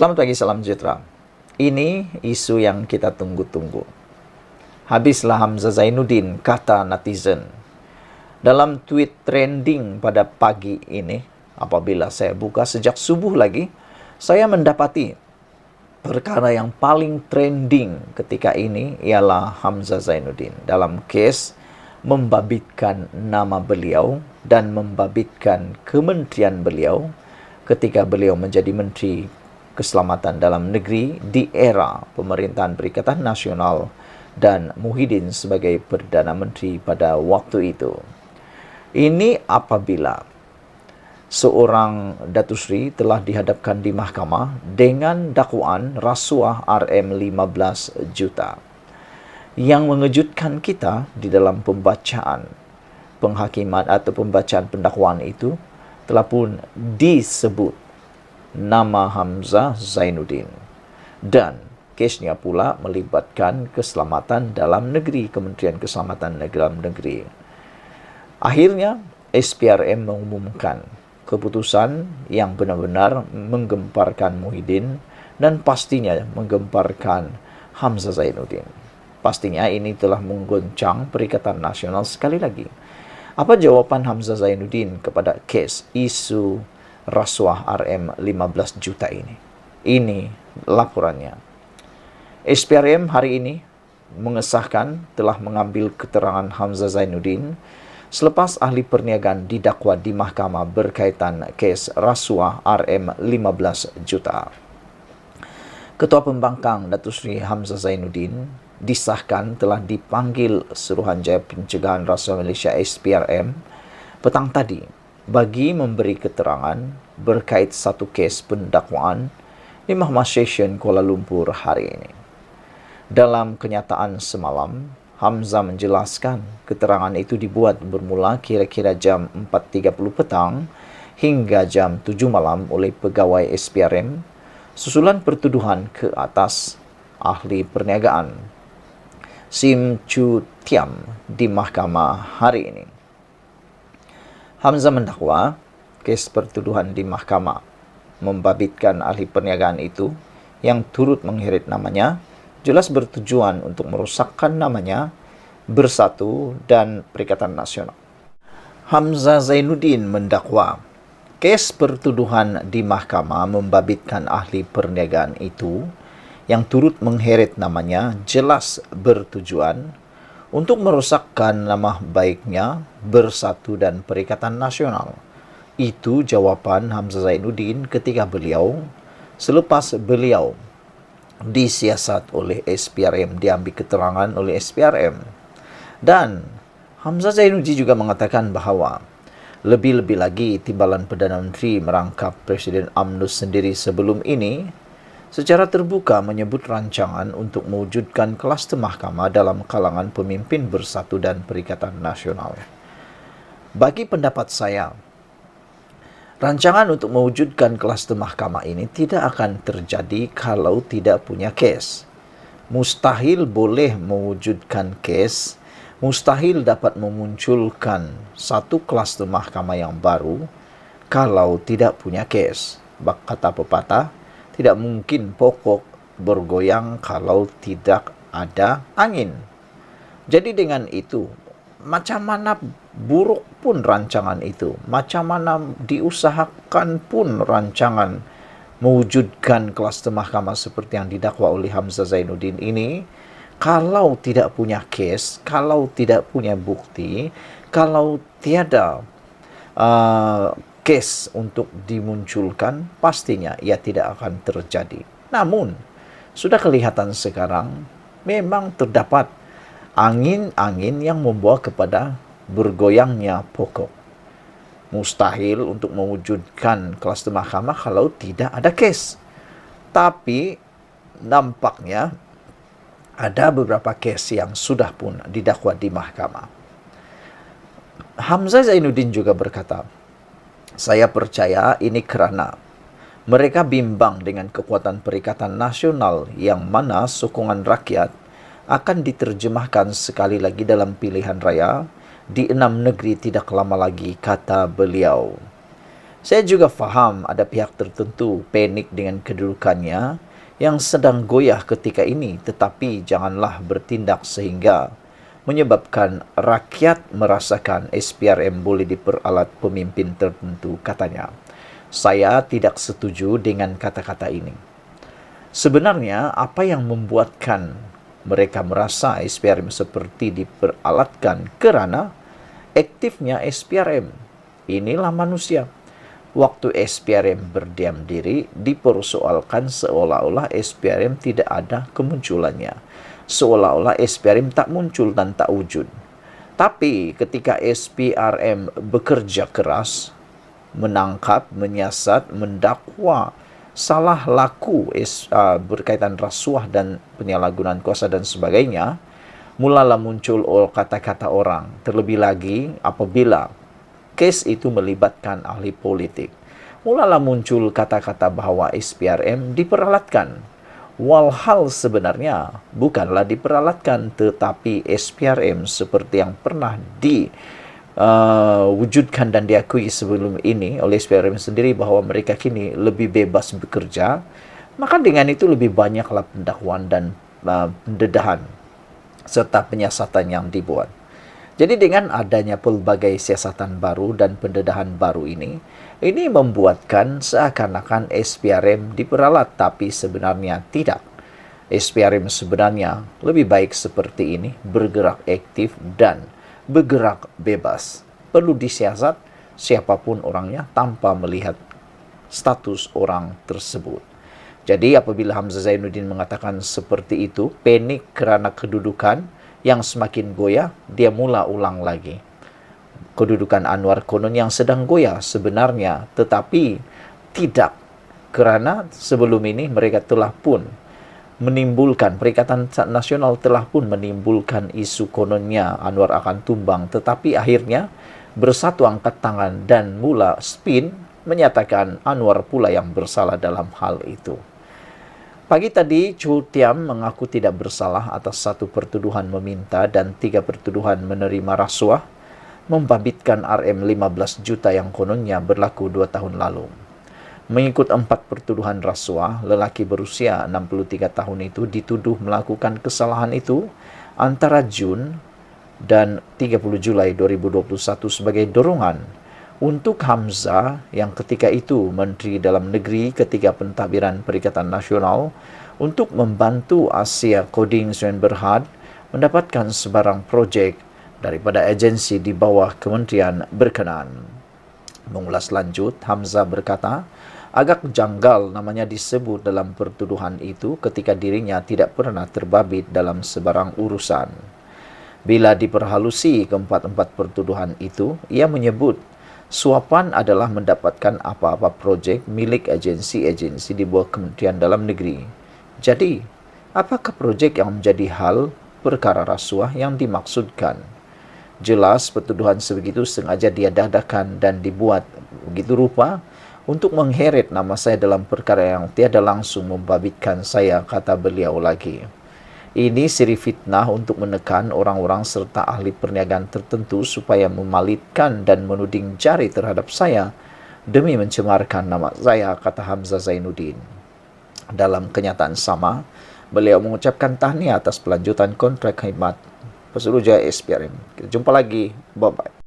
Selamat pagi, salam sejahtera. Ini isu yang kita tunggu-tunggu. Habislah Hamzah Zainuddin, kata netizen. Dalam tweet trending pada pagi ini, apabila saya buka sejak subuh lagi, saya mendapati perkara yang paling trending ketika ini ialah Hamzah Zainuddin dalam kes membabitkan nama beliau dan membabitkan kementerian beliau ketika beliau menjadi Menteri Keselamatan Dalam Negeri di era pemerintahan Perikatan Nasional dan Muhyiddin sebagai Perdana Menteri pada waktu itu. Ini apabila seorang Datuk Seri telah dihadapkan di mahkamah dengan dakwaan rasuah RM15 juta. Yang mengejutkan kita di dalam pembacaan penghakiman atau pembacaan pendakwaan itu telah pun disebut nama Hamzah Zainuddin. Dan kesnya pula melibatkan keselamatan dalam negeri, Kementerian Keselamatan Dalam Negeri. Akhirnya, SPRM mengumumkan keputusan yang benar-benar menggemparkan Muhyiddin dan pastinya menggemparkan Hamzah Zainuddin. Pastinya ini telah menggoncang Perikatan Nasional sekali lagi. Apa jawaban Hamzah Zainuddin kepada kes isu rasuah RM15 juta ini? Ini laporannya. SPRM hari ini mengesahkan telah mengambil keterangan Hamzah Zainuddin selepas ahli perniagaan didakwa di mahkamah berkaitan kes rasuah RM15 juta. Ketua Pembangkang Datuk Seri Hamzah Zainuddin disahkan telah dipanggil Suruhanjaya Pencegahan Rasuah Malaysia SPRM petang tadi bagi memberi keterangan berkait satu kes pendakwaan di Mahkamah Session Kuala Lumpur hari ini. Dalam kenyataan semalam, Hamzah menjelaskan keterangan itu dibuat bermula kira-kira jam 4.30 petang hingga jam 7 malam oleh pegawai SPRM susulan pertuduhan ke atas ahli perniagaan Sim Chu Tiam di mahkamah hari ini. Hamzah mendakwa kes pertuduhan di mahkamah membabitkan ahli perniagaan itu yang turut mengheret namanya jelas bertujuan untuk merosakkan namanya, Bersatu dan Perikatan Nasional. Hamzah Zainuddin mendakwa kes pertuduhan di mahkamah membabitkan ahli perniagaan itu yang turut mengheret namanya jelas bertujuan untuk merosakkan nama baiknya, Bersatu dan Perikatan Nasional. Itu jawapan Hamzah Zainuddin ketika beliau, selepas beliau disiasat oleh SPRM, diambil keterangan oleh SPRM. Dan Hamzah Zainuddin juga mengatakan bahawa lebih-lebih lagi timbalan Perdana Menteri merangkap Presiden UMNO sendiri sebelum ini secara terbuka menyebut rancangan untuk mewujudkan kluster mahkamah dalam kalangan pemimpin Bersatu dan Perikatan Nasional. Bagi pendapat saya, rancangan untuk mewujudkan kluster mahkamah ini tidak akan terjadi kalau tidak punya kes. Mustahil boleh mewujudkan kes, mustahil dapat memunculkan satu kluster mahkamah yang baru kalau tidak punya kes. Kata pepatah, tidak mungkin pokok bergoyang kalau tidak ada angin. Jadi dengan itu, macam mana buruk pun rancangan itu, macam mana diusahakan pun rancangan mewujudkan kluster mahkamah seperti yang didakwa oleh Hamzah Zainuddin ini, kalau tidak punya kes, kalau tidak punya bukti, kalau tiada kes untuk dimunculkan, pastinya ia tidak akan terjadi. Namun, sudah kelihatan sekarang memang terdapat angin-angin yang membawa kepada bergoyangnya pokok. Mustahil untuk mewujudkan kluster mahkamah kalau tidak ada kes. Tapi nampaknya ada beberapa kes yang sudah pun didakwa di mahkamah. Hamzah Zainuddin juga berkata, saya percaya ini kerana mereka bimbang dengan kekuatan Perikatan Nasional yang mana sokongan rakyat akan diterjemahkan sekali lagi dalam pilihan raya di 6 negeri tidak lama lagi, kata beliau. Saya juga faham ada pihak tertentu panik dengan kedudukannya yang sedang goyah ketika ini, tetapi janganlah bertindak sehingga menyebabkan rakyat merasakan SPRM boleh diperalat pemimpin tertentu, katanya. Saya tidak setuju dengan kata-kata ini. Sebenarnya, apa yang membuatkan mereka merasa SPRM seperti diperalatkan kerana aktifnya SPRM. Inilah manusia. Waktu SPRM berdiam diri, dipersoalkan seolah-olah SPRM tidak ada kemunculannya. Seolah-olah SPRM tak muncul dan tak wujud. Tapi ketika SPRM bekerja keras, menangkap, menyiasat, mendakwa, salah laku berkaitan rasuah dan penyalahgunaan kuasa dan sebagainya, mulalah muncul kata-kata orang. Terlebih lagi apabila kes itu melibatkan ahli politik. Mulalah muncul kata-kata bahwa SPRM diperalatkan. Walhal sebenarnya bukanlah diperalatkan, tetapi SPRM seperti yang pernah diwujudkan dan diakui sebelum ini oleh SPRM sendiri bahwa mereka kini lebih bebas bekerja, maka dengan itu lebih banyaklah pendakwaan dan pendedahan serta penyiasatan yang dibuat. Jadi dengan adanya pelbagai siasatan baru dan pendedahan baru ini membuatkan seakan-akan SPRM diperalat, tapi sebenarnya tidak. SPRM sebenarnya lebih baik seperti ini, bergerak aktif dan bergerak bebas. Perlu disiasat siapapun orangnya tanpa melihat status orang tersebut. Jadi apabila Hamzah Zainuddin mengatakan seperti itu, panik kerana kedudukan yang semakin goyah, dia mula ulang lagi. Kedudukan Anwar konon yang sedang goyah sebenarnya, tetapi tidak, kerana sebelum ini mereka telah pun menimbulkan, Perikatan Nasional telah pun menimbulkan isu kononnya Anwar akan tumbang, tetapi akhirnya bersatu angkat tangan dan mula spin menyatakan Anwar pula yang bersalah dalam hal itu. Pagi tadi, Chu Tiam mengaku tidak bersalah atas 1 pertuduhan meminta dan 3 pertuduhan menerima rasuah, membabitkan RM 15 juta yang kononnya berlaku 2 tahun lalu. Mengikut 4 pertuduhan rasuah, lelaki berusia 63 tahun itu dituduh melakukan kesalahan itu antara Jun dan 30 Julai 2021 sebagai dorongan untuk Hamzah yang ketika itu Menteri Dalam Negeri ketika pentadbiran Perikatan Nasional untuk membantu Asia Coding Sdn Berhad mendapatkan sebarang projek daripada agensi di bawah kementerian berkenaan. Mengulas lanjut, Hamzah berkata, agak janggal namanya disebut dalam pertuduhan itu ketika dirinya tidak pernah terbabit dalam sebarang urusan. Bila diperhalusi keempat-empat pertuduhan itu, ia menyebut suapan adalah mendapatkan apa-apa projek milik agensi-agensi di bawah Kementerian Dalam Negeri. Jadi, apakah projek yang menjadi hal perkara rasuah yang dimaksudkan? Jelas pertuduhan sebegitu sengaja diadakan dan dibuat begitu rupa untuk mengheret nama saya dalam perkara yang tiada langsung membabitkan saya, kata beliau lagi. Ini siri fitnah untuk menekan orang-orang serta ahli perniagaan tertentu supaya memalitkan dan menuding jari terhadap saya demi mencemarkan nama saya, kata Hamzah Zainuddin. Dalam kenyataan sama, beliau mengucapkan tahniah atas pelanjutan kontrak khidmat Pesuruhjaya SPRM. Kita jumpa lagi. Bye-bye.